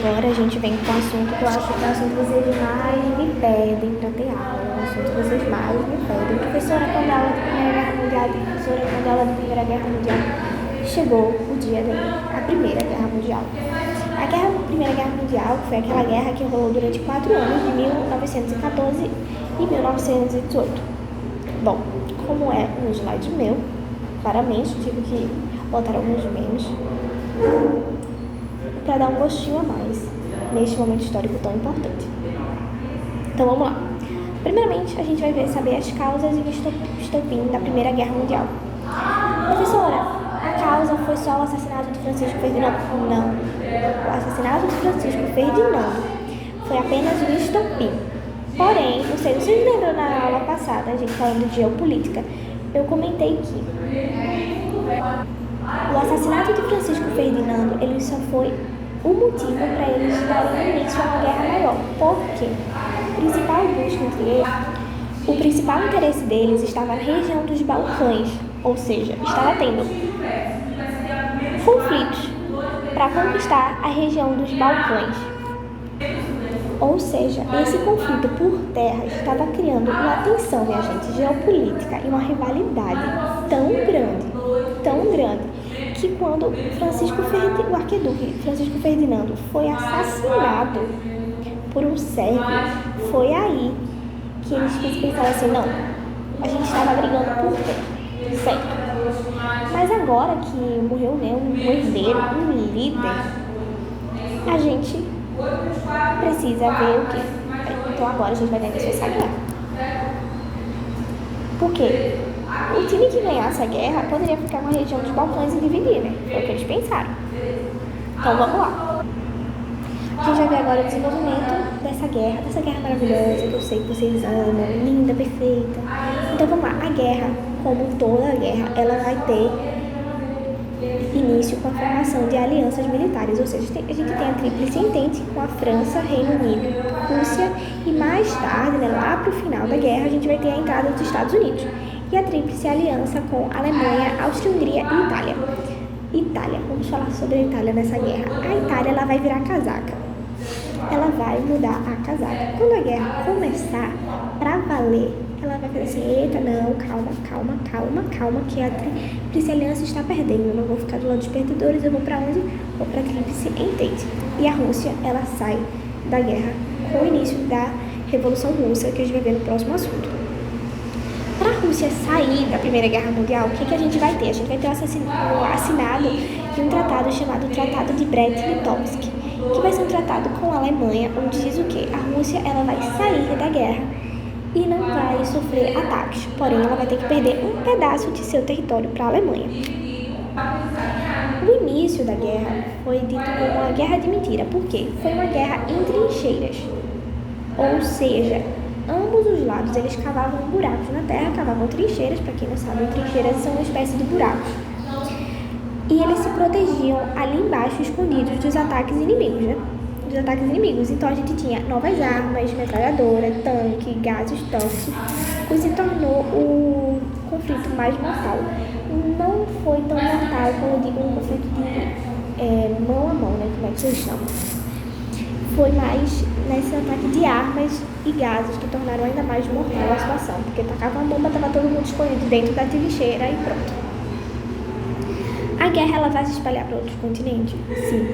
agora a gente vem com um assunto que eu acho que é o assunto que vocês mais me pedem para ter aula, o assunto que vocês mais me pedem. Professora, quando a aula da Primeira Guerra Mundial, professora, quando a aula da Primeira Guerra Mundial, chegou o dia da Primeira Guerra Mundial. Primeira Guerra Mundial foi aquela guerra que rolou durante 4 anos, de 1914 e 1918. Bom, como é um slide meu, claramente tive que botar alguns memes para dar um gostinho a mais neste momento histórico tão importante. Então vamos lá. Primeiramente, a gente vai saber as causas e o estopim da Primeira Guerra Mundial. Professora, a causa foi só o assassinato de Francisco Ferdinando? Não. O assassinato de Francisco Ferdinando foi apenas um estopim. Porém, não sei se vocês lembram na aula passada, a gente falando de geopolítica, eu comentei que o assassinato de Francisco Ferdinando, ele só foi o motivo para eles darem início a uma guerra maior. Por quê? O principal interesse deles estava na região dos Balcãs, ou seja, estava tendo conflitos para conquistar a região dos Balcãs. Ou seja, esse conflito por terra estava criando uma tensão, minha gente, geopolítica e uma rivalidade tão grande, que quando o arquiduque Francisco Ferdinando foi assassinado por um sérvio, foi aí que eles pensaram assim, não, a gente estava brigando por terra, certo? Mas agora que morreu, né, um herdeiro, um líder, a gente precisa ver o quê? Então agora a gente vai ter que essa guerra. Por quê? O time que ganhasse a guerra poderia ficar com a região dos Balcãs e dividir, né? Foi o que eles pensaram. Então vamos lá. A gente vai ver agora o desenvolvimento dessa guerra maravilhosa que eu sei que vocês amam, linda, perfeita. Então vamos lá. A guerra, como toda a guerra, ela vai ter início com a formação de alianças militares, ou seja, a gente tem a Tríplice Entente com a França, Reino Unido, Rússia e mais tarde, né, lá para o final da guerra, a gente vai ter a entrada dos Estados Unidos e a Tríplice Aliança com a Alemanha, Áustria-Hungria e Itália. Itália, vamos falar sobre a Itália nessa guerra. A Itália, ela vai virar casaca, ela vai mudar a casaca. Quando a guerra começar para valer, ela vai fazer assim, eita, não, calma, que a Tríplice Aliança está perdendo, eu não vou ficar do lado dos perdedores, eu vou para onde? Vou para a Tríplice Entente. E a Rússia, ela sai da guerra com o início da Revolução Russa, que a gente vai ver no próximo assunto. Para a Rússia sair da Primeira Guerra Mundial, o que a gente vai ter? A gente vai ter o assinado de um tratado chamado Tratado de Brest-Litovsk, que vai ser um tratado com a Alemanha, onde diz o quê? A Rússia, ela vai sair da guerra e não vai sofrer ataques, porém ela vai ter que perder um pedaço de seu território para a Alemanha. O início da guerra foi dito como uma guerra de mentira, por quê? Foi uma guerra em trincheiras, ou seja, ambos os lados eles cavavam buracos na terra, cavavam trincheiras, para quem não sabe, trincheiras são uma espécie de buracos, e eles se protegiam ali embaixo, escondidos dos ataques inimigos, né? Então a gente tinha novas armas, metralhadora, tanque, gases tóxicos, o que se tornou o conflito mais mortal. Não foi tão mortal como eu digo um conflito de mão a mão, né? Como é que vocês chamam? Foi mais nesse ataque de armas e gases que tornaram ainda mais mortal a situação, porque tacava uma bomba, estava todo mundo escondido dentro da trincheira e pronto. A guerra ela vai se espalhar para outros continentes? Sim.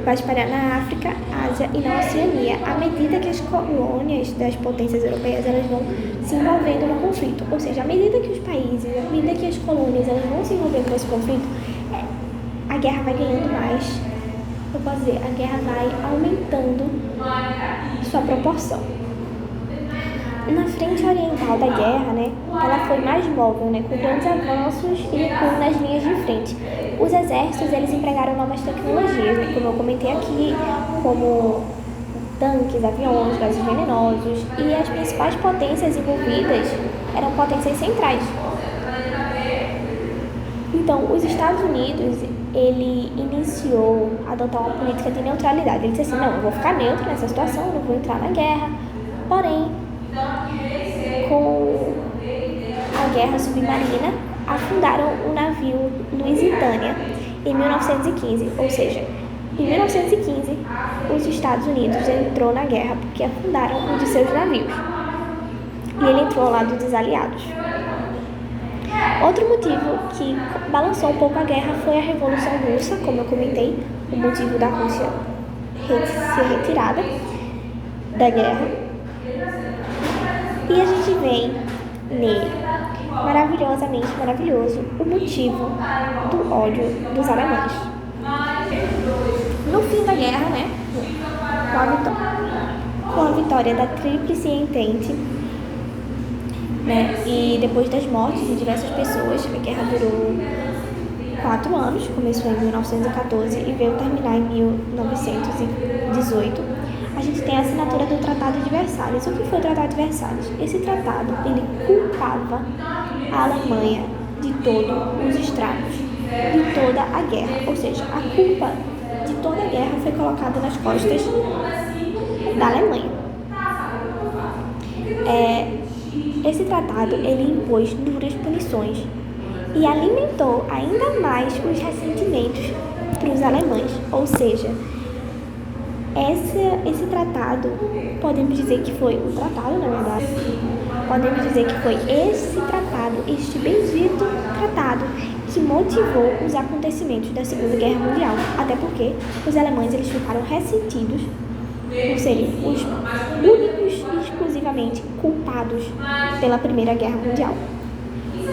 Vai espalhar na África, Ásia e na Oceania, à medida que as colônias das potências europeias elas vão se envolvendo no conflito. Ou seja, à medida que os países, à medida que as colônias elas vão se envolvendo nesse conflito, a guerra vai ganhando mais. Eu posso dizer, a guerra vai aumentando sua proporção. Na frente oriental da guerra, né, ela foi mais móvel, né, com grandes avanços e recuo nas linhas de frente. Os exércitos, eles empregaram novas tecnologias, né, como eu comentei aqui, como tanques, aviões, gases venenosos, e as principais potências envolvidas eram potências centrais. Então, os Estados Unidos, ele iniciou a adotar uma política de neutralidade. Ele disse assim, não, eu vou ficar neutro nessa situação, não vou entrar na guerra, porém, com a guerra submarina, afundaram o navio Lusitânia em 1915, ou seja, Em 1915, os Estados Unidos entrou na guerra porque afundaram um de seus navios. E ele entrou ao lado dos aliados. Outro motivo que balançou um pouco a guerra foi a Revolução Russa, como eu comentei, o motivo da Rússia ser retirada da guerra. E a gente vem nele, maravilhosamente maravilhoso, o motivo do ódio dos alemães. No fim da guerra, né, com a vitória da Tríplice Entente, né, e depois das mortes de diversas pessoas, a guerra durou 4 anos, começou em 1914 e veio terminar em 1918. A gente tem a assinatura do Tratado de Versalhes. O que foi o Tratado de Versalhes? Esse tratado, ele culpava a Alemanha de todos os estragos, de toda a guerra. Ou seja, a culpa de toda a guerra foi colocada nas costas da Alemanha. Esse tratado, ele impôs duras punições e alimentou ainda mais os ressentimentos para os alemães. Ou seja, esse tratado, podemos dizer que foi um tratado, na verdade, podemos dizer que foi esse tratado, este bendito tratado, que motivou os acontecimentos da Segunda Guerra Mundial. Até porque os alemães, eles ficaram ressentidos por serem os únicos e exclusivamente culpados pela Primeira Guerra Mundial.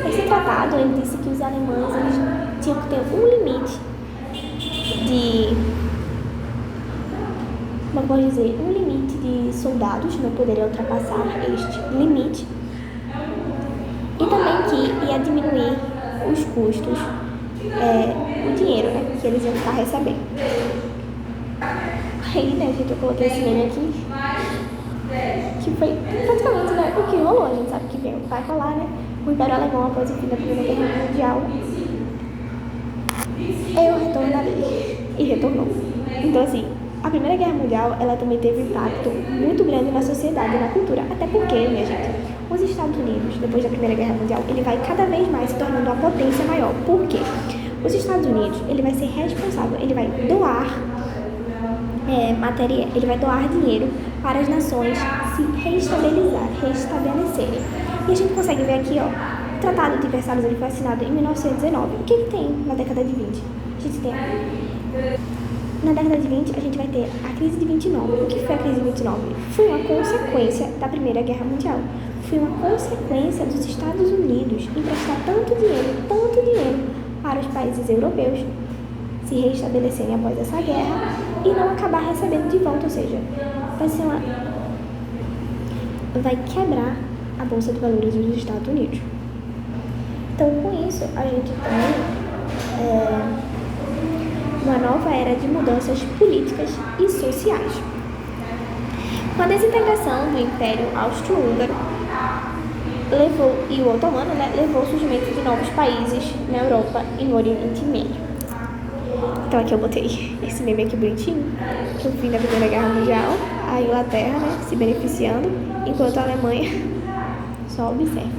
Esse tratado, ele disse que os alemães, eles tinham que ter um limite de soldados, não poderiam ultrapassar este limite, e também que ia diminuir os custos, o dinheiro, né, que eles iam ficar recebendo. Aí, né, gente, eu coloquei esse meme aqui, que foi praticamente, né, o que rolou. A gente sabe que vai rolar, né, o Império Alemão após o fim da Primeira Guerra Mundial. Eu retornarei. E retornou. Então, assim, a Primeira Guerra Mundial, ela também teve um impacto muito grande na sociedade e na cultura. Até porque, minha gente, os Estados Unidos, depois da Primeira Guerra Mundial, ele vai cada vez mais se tornando uma potência maior. Por quê? Os Estados Unidos, ele vai ser responsável, ele vai doar ele vai doar dinheiro para as nações se restabelecerem. E a gente consegue ver aqui, ó, o Tratado de Versalhes, ele foi assinado em 1919. O que tem na década de 20? Na década de 20, a gente vai ter a crise de 29. O que foi a crise de 29? Foi uma consequência da Primeira Guerra Mundial. Foi uma consequência dos Estados Unidos emprestar tanto dinheiro para os países europeus se restabelecerem após essa guerra e não acabar recebendo de volta. Ou seja, vai quebrar a Bolsa de Valores dos Estados Unidos. Então, com isso, a gente tem uma nova era de mudanças políticas e sociais. Com a desintegração do Império Austro-Húngaro e o Otomano, né, levou ao surgimento de novos países na Europa e no Oriente Médio. Então aqui eu botei esse meme aqui bonitinho, que no fim da Primeira Guerra Mundial, a Inglaterra, né, se beneficiando, enquanto a Alemanha só observa.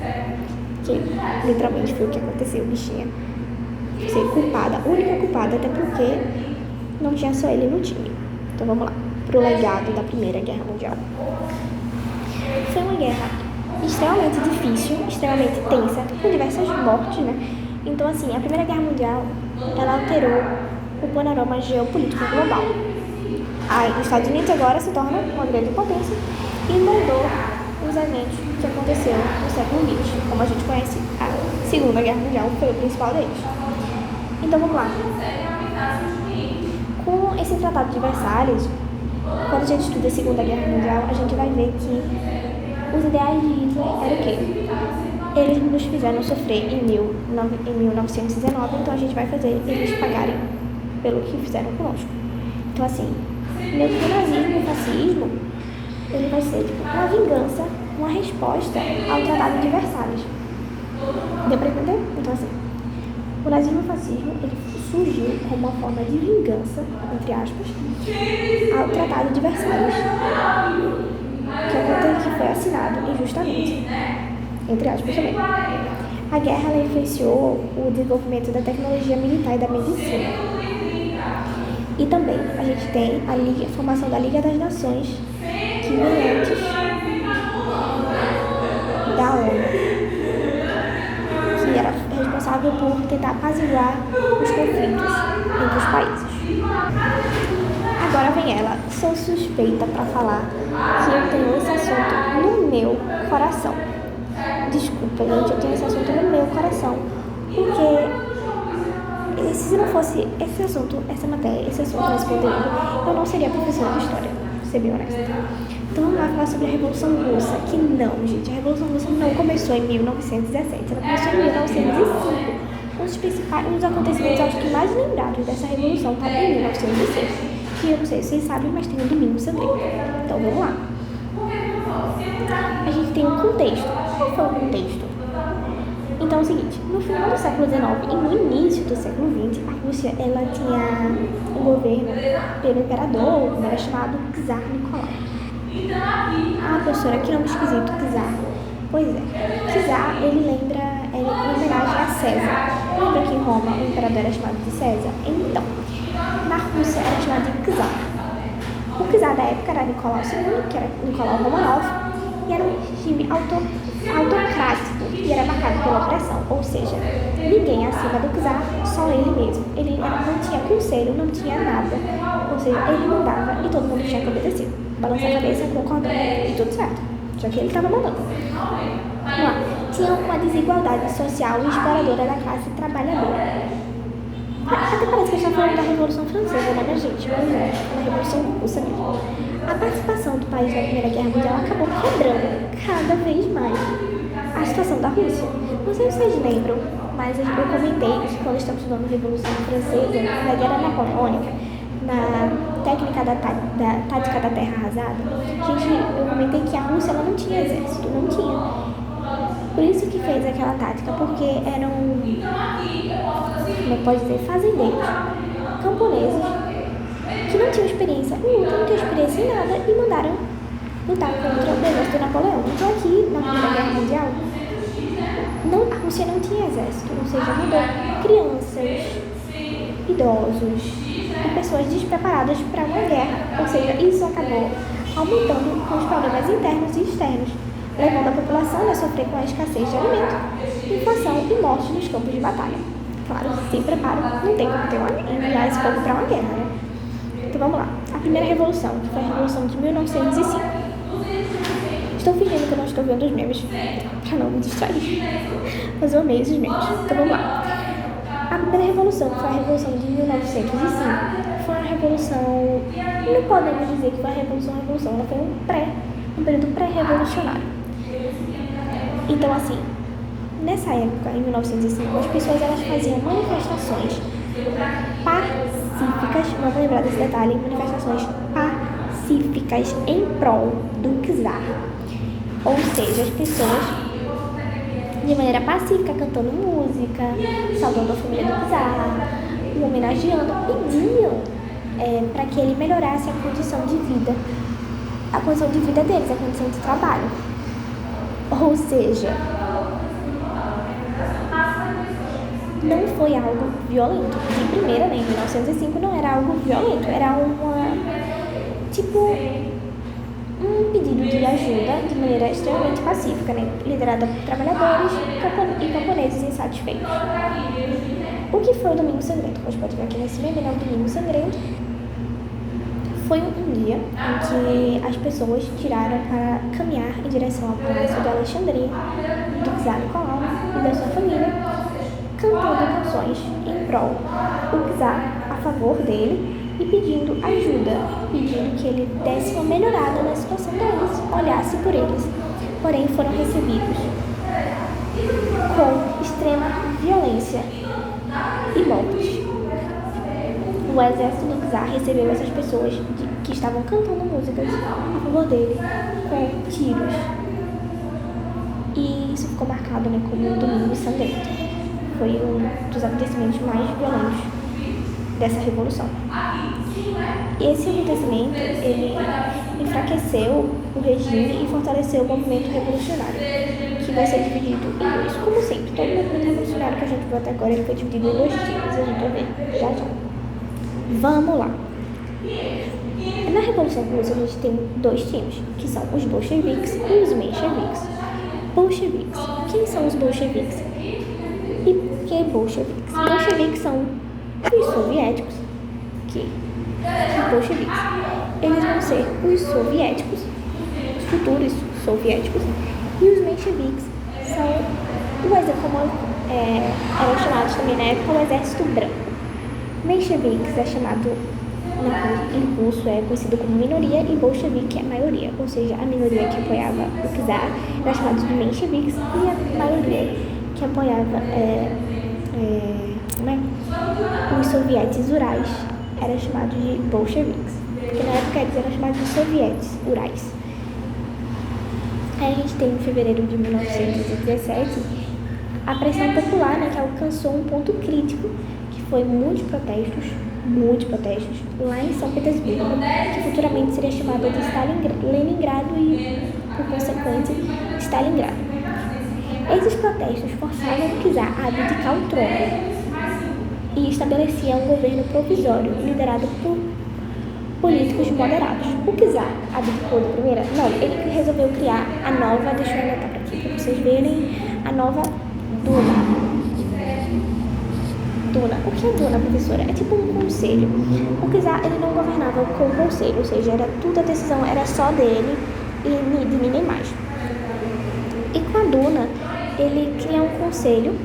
Que literalmente foi o que aconteceu, bichinha. Ser culpada, única culpada, até porque não tinha só ele no time. Então vamos lá, pro legado da Primeira Guerra Mundial. Foi uma guerra extremamente difícil, extremamente tensa, com diversas mortes, né? Então, assim, a Primeira Guerra Mundial, ela alterou o panorama geopolítico global. Os Estados Unidos agora se torna uma grande potência e moldou os eventos que aconteceram no século XX. Como a gente conhece, a Segunda Guerra Mundial foi o principal deles. Então, vamos lá. Com esse Tratado de Versalhes, quando a gente estuda a Segunda Guerra Mundial, a gente vai ver que os ideais de Hitler eram o quê? Eles nos fizeram sofrer em 1919, então a gente vai fazer eles pagarem pelo que fizeram conosco. Então, assim, meio que o nazismo e o fascismo, ele vai ser tipo uma vingança, uma resposta ao Tratado de Versalhes. Deu pra entender? Então, assim, o nazismo e o fascismo, ele surgiu como uma forma de vingança, entre aspas, ao Tratado de Versalhes, que foi assinado injustamente, entre aspas também. A guerra, ela influenciou o desenvolvimento da tecnologia militar e da medicina. E também a gente tem a formação da Liga das Nações, que veio antes da ONU, que era responsável por tentar apaziguar os conflitos entre os países. Agora vem ela. Sou suspeita para falar que eu tenho esse assunto no meu coração. Desculpa, gente, eu tenho esse assunto no meu coração, porque se não fosse esse assunto, essa matéria, esse assunto, esse conteúdo, eu não seria professora de história, pra ser bem honesta. Então vamos lá falar sobre a Revolução Russa, que não, gente, a Revolução Russa não começou em 1917, ela começou em 1905. Um dos acontecimentos, acho que mais lembrados dessa revolução está em 1906, que eu não sei se vocês sabem, mas tem o Domingo Sangrento. Então vamos lá. A gente tem um contexto. Qual foi o contexto? Então é o seguinte, no final do século XIX e no início do século XX, a Rússia ela tinha um governo pelo imperador, que era chamado Czar Nicolau. Ah, professora, que nome esquisito, Czar. Pois é, Czar, ele lembra, em homenagem a César. Lembra que em Roma o imperador era chamado de César? Então, na Rússia era chamado de Czar. O Czar da época era Nicolau II, que era Nicolau Romanov, e era um regime autocrático e era marcado pela opressão, ou seja, ninguém acima do Czar, só ele mesmo. Ele não tinha conselho, não tinha nada, ou seja, ele mandava e todo mundo tinha que obedecer. Balançar a cabeça, concordando e tudo certo, só que ele estava mandando. Vamos lá. Tinha uma desigualdade social e exploradora da classe trabalhadora. Até parece que a gente está falando da Revolução Francesa, né, minha gente? Mas é, da Revolução Russa mesmo. A participação do país na Primeira Guerra Mundial acabou quebrando cada vez mais a situação da Rússia. Não sei se vocês lembram, mas eu comentei que quando estamos estudando a Revolução Francesa, na Guerra Napoleônica, na técnica da tática da terra arrasada, eu comentei que a Rússia ela não tinha exército, não tinha. Por isso que fez aquela tática, porque eram, como pode dizer, fazendeiros, camponeses, que não tinham experiência em luta, não tinham experiência em nada e mandaram lutar contra o exército de Napoleão. Então aqui, na Primeira Guerra Mundial, a Rússia não tinha exército, ou seja, mandou crianças, idosos e pessoas despreparadas para uma guerra, ou seja, isso acabou aumentando os problemas internos e externos, levando a população a sofrer com a escassez de alimento, inflação e morte nos campos de batalha. Claro, sem preparo, não tem como enviar esse povo para uma guerra, né? Então vamos lá. A primeira revolução, que foi a Revolução de 1905. Estou fingindo que eu não estou vendo os memes, para não me distrair. Mas eu amei esses memes. Então vamos lá. A primeira revolução, que foi a Revolução de 1905, foi uma revolução, não podemos dizer que foi a revolução, ela foi um período pré-revolucionário. Então, assim, nessa época, em 1905, as pessoas elas faziam manifestações pacíficas, vamos lembrar desse detalhe, manifestações pacíficas em prol do czar. Ou seja, as pessoas, de maneira pacífica, cantando música, saudando a família do czar, o homenageando, pediam para que ele melhorasse a condição de vida deles, a condição de trabalho. Ou seja, não foi algo violento. De primeira, em 1905, não era algo violento. Era um pedido de ajuda de maneira extremamente pacífica, né? Liderada por trabalhadores e camponeses insatisfeitos. O que foi o Domingo Sangrento? Como a gente pode ver aqui nesse meme, né? O Domingo Sangrento foi um dia em que as pessoas tiraram para caminhar em direção ao Palácio de Alexandria, do czar Nicolau e da sua família, cantando canções em prol do czar, a favor dele, e pedindo ajuda, pedindo que ele desse uma melhorada na situação deles, olhasse por eles. Porém, foram recebidos com extrema violência e mortes. O exército do czar recebeu essas pessoas que estavam cantando músicas a favor dele com tiros. E isso ficou marcado, né, como o Domingo Sangrento. Foi um dos acontecimentos mais violentos dessa revolução. Esse acontecimento, ele enfraqueceu o regime e fortaleceu o movimento revolucionário, que vai ser dividido em dois. Como sempre, todo movimento revolucionário que a gente viu até agora, ele foi dividido em dois tipos, a gente vai ver já já. Vamos lá. Na Revolução Russa a gente tem dois times, que são os bolcheviques e os mencheviques. Bolcheviques. Quem são os bolcheviques? E por que bolcheviques? Bolcheviques são os soviéticos, os bolcheviques. Eles vão ser os soviéticos, os futuros soviéticos, e os mencheviques são o exército, como eram chamados também na época, o exército branco. Mencheviques é chamado, em russo é conhecido como minoria, e bolchevique é maioria, ou seja, a minoria que apoiava o czar era chamada de mencheviques, e a maioria que apoiava os sovietes urais era chamado de bolcheviques, porque na época eles eram chamados de sovietes urais. Aí a gente tem em fevereiro de 1917 a pressão popular, que alcançou um ponto crítico, que foi muitos protestos lá em São Petersburgo, que futuramente seria chamada de Leningrado e, por consequência, Stalingrado. Esses protestos forçavam o czar a abdicar o trono e estabelecia um governo provisório liderado por políticos moderados. O czar abdicou da primeira? Não, ele resolveu criar a nova, deixa eu anotar aqui para vocês verem, a nova Duma. O que é Duma, professora? É tipo um conselho. O czar, ele não governava com o conselho, ou seja, tudo a decisão era só dele e de ninguém mais. E com a Duma, ele cria um conselho.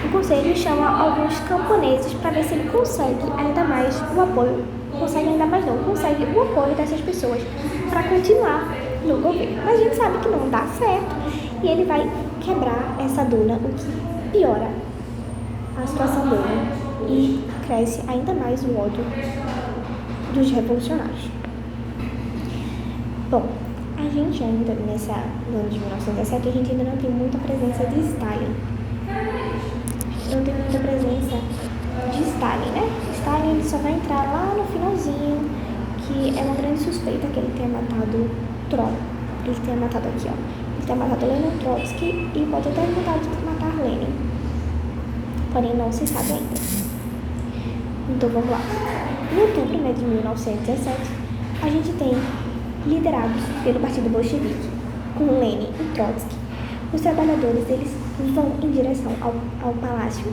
O conselho chama alguns camponeses para ver se ele consegue ainda mais o apoio. Consegue o apoio dessas pessoas para continuar no governo. Mas a gente sabe que não dá certo e ele vai quebrar essa Duma, o que piora a situação dele e cresce ainda mais o ódio dos revolucionários. Bom, a gente ainda no ano de 1917, a gente ainda não tem muita presença de Stalin. Não tem muita presença de Stalin, né? Stalin ele só vai entrar lá no finalzinho, que é uma grande suspeita que ele tenha matado Trotsky. Ele tenha matado aqui, ó. Ele tenha matado Lenin Trotsky e pode até ter vontade de matar Lenin. Porém, não se sabe ainda. Então, vamos lá. Em outubro, de 1917, a gente tem, liderados pelo Partido Bolchevique, com Lenin e Trotsky, os trabalhadores, eles vão em direção ao palácio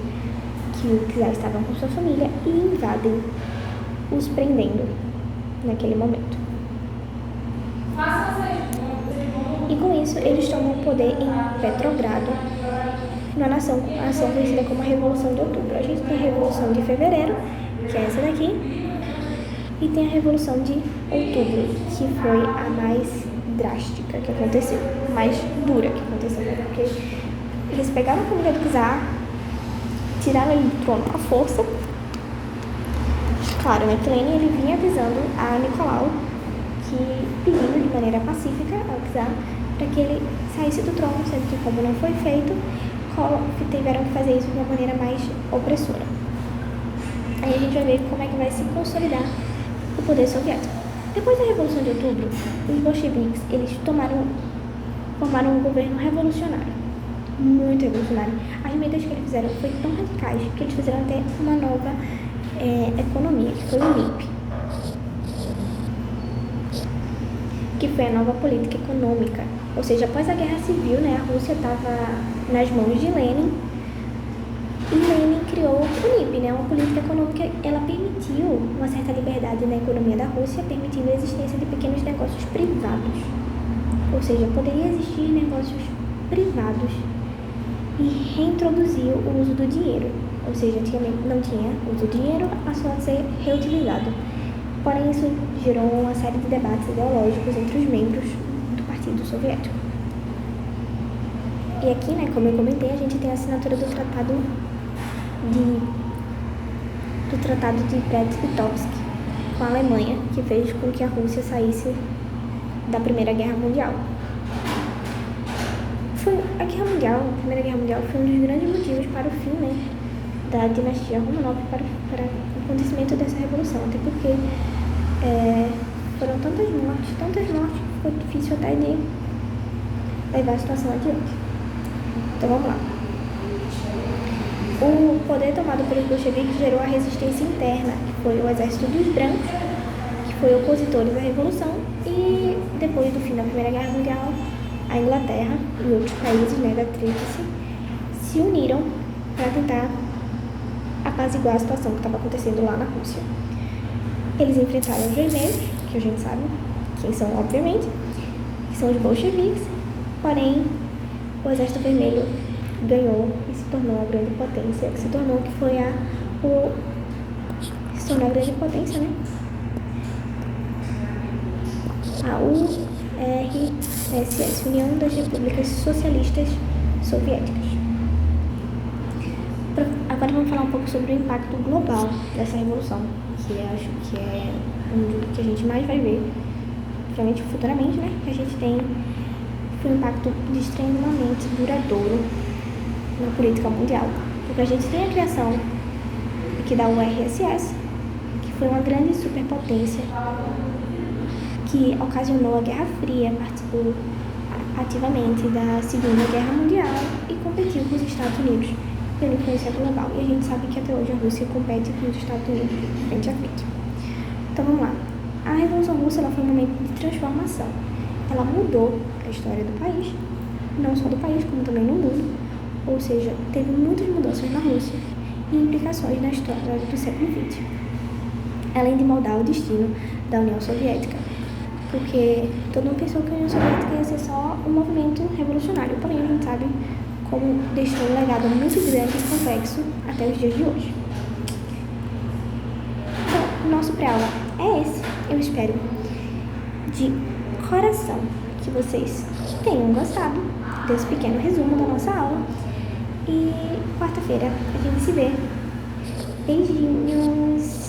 que o czar estava com sua família e invadem, os prendendo naquele momento. E com isso, eles tomam o poder em Petrogrado, numa ação conhecida como a Revolução de Outubro. A gente tem a Revolução de Fevereiro, que é essa daqui, e tem a Revolução de Outubro, que foi a mais drástica que aconteceu, mais dura que aconteceu, porque eles pegaram a família do czar, tiraram ele do trono à força. Claro, que Lenin ele vinha avisando a Nicolau, pedindo de maneira pacífica ao czar para que ele saísse do trono, sendo que, como não foi feito, tiveram que fazer isso de uma maneira mais opressora. Aí a gente vai ver como é que vai se consolidar o poder soviético. Depois da Revolução de Outubro, os bolcheviques eles formaram um governo revolucionário, muito revolucionário. As medidas que eles fizeram foram tão radicais que eles fizeram até uma nova economia, que foi o MIP, que foi a nova política econômica. Ou seja, após a Guerra Civil, a Rússia estava nas mãos de Lenin, e Lenin criou o MIP, uma política econômica. Ela permitiu uma certa liberdade na economia da Rússia, permitindo a existência de pequenos negócios privados. Ou seja, poderia existir negócios privados, e reintroduziu o uso do dinheiro. Ou seja, antigamente não tinha uso do dinheiro, passou a ser reutilizado. Porém, isso gerou uma série de debates ideológicos entre os membros do Partido Soviético. E aqui, como eu comentei, a gente tem a assinatura do Tratado de Brest-Litovsk com a Alemanha, que fez com que a Rússia saísse da Primeira Guerra Mundial. A Primeira Guerra Mundial foi um dos grandes motivos para o fim, da dinastia Romanov, para o acontecimento dessa revolução, até porque foram tantas mortes, que foi difícil até de levar a situação adiante. Então vamos lá. O poder tomado pelos bolcheviques gerou a resistência interna, que foi o exército dos brancos, que foi opositores à Revolução, e depois do fim da Primeira Guerra Mundial, a Inglaterra e outros países, né, da Tríplice, se uniram para tentar apaziguar a situação que estava acontecendo lá na Rússia. Eles enfrentaram os vermelhos, que a gente sabe quem são, obviamente, que são os bolcheviques, porém o exército vermelho ganhou e se tornou a grande potência, que se tornou que foi se tornou a grande potência, né? A URSS, União das Repúblicas Socialistas Soviéticas. Agora vamos falar um pouco sobre o impacto global dessa revolução, que acho que é um que a gente mais vai ver, principalmente futuramente, né? Que a gente foi um impacto extremamente duradouro na política mundial. Porque a gente tem a criação aqui da URSS, que foi uma grande superpotência que ocasionou a Guerra Fria, participou ativamente da Segunda Guerra Mundial e competiu com os Estados Unidos pela influência global. E a gente sabe que até hoje a Rússia compete com os Estados Unidos frente a frente. Então vamos lá. A Revolução Russa ela foi um momento de transformação. Ela mudou a história do país, não só do país, como também no mundo. Ou seja, teve muitas mudanças na Rússia e implicações na história do século XX. Além de moldar o destino da União Soviética, porque todo mundo pensou que a União Soviética ia ser só um movimento revolucionário, porém a gente sabe como deixou um legado muito grande e complexo até os dias de hoje. Então, o nosso pré-aula é esse. Eu espero de coração que vocês tenham gostado desse pequeno resumo da nossa aula. E quarta-feira a gente se vê. Beijinhos!